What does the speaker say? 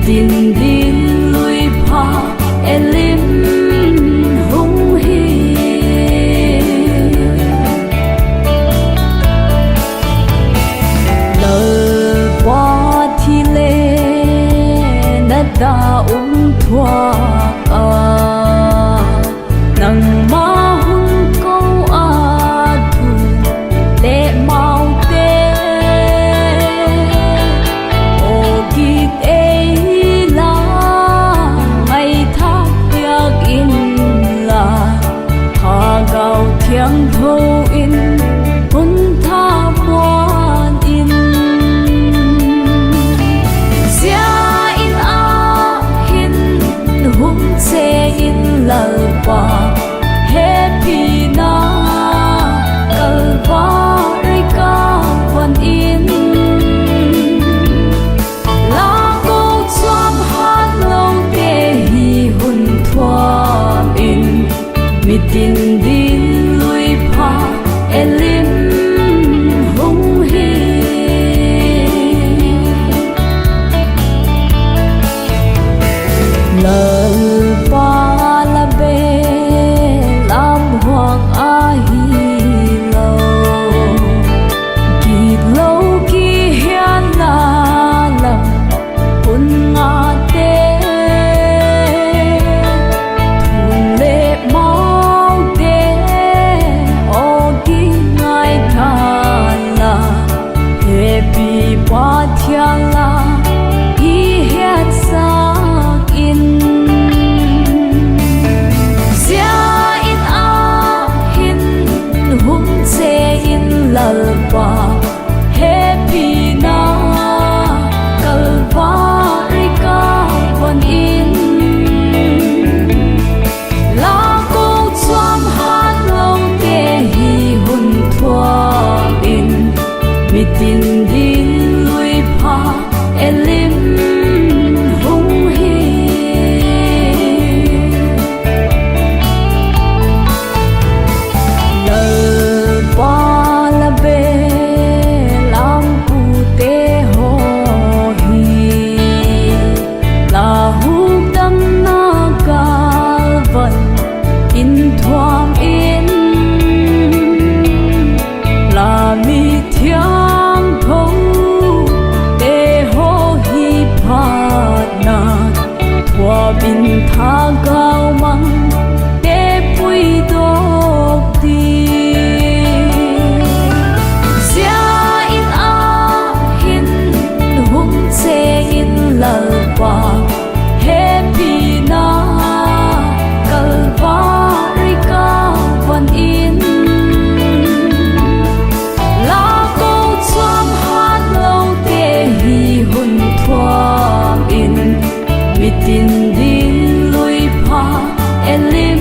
tin din lui pha elim hung hi lỡ qua thi lệ na ta thua nang ma hun câu thu lệ mau tê ô kít ấy là ngày thácyak in là hà gạo thiang thâu in hun tha buồn in zia in a hin hum se in lal pa happy na kalvari ka van in la ko swam han lo te hi hun thwa in mitin din lui pha elim hung hi lal pa la be lam hoang a hi lo ki lo ki hian la lam hun nga te thun le mau te o ki ngai tha la happy pa thiang la i het sa in zia in a hin hum se in lal pa happy na kalvari ka van in la ko swam han lo te hi hun thwa in mitin din lui pha elim hung hi lal pa la be lam pu te ho hi la hu dam na kal van in thuam in la mi thiang tho te ho hi phat na thua bin tha gao mang te pui dok ti zia in a hin hum se in lal pa happy na kalvari ka van in la ko swam han lo te hi hun thwa in mitin din lui pha elim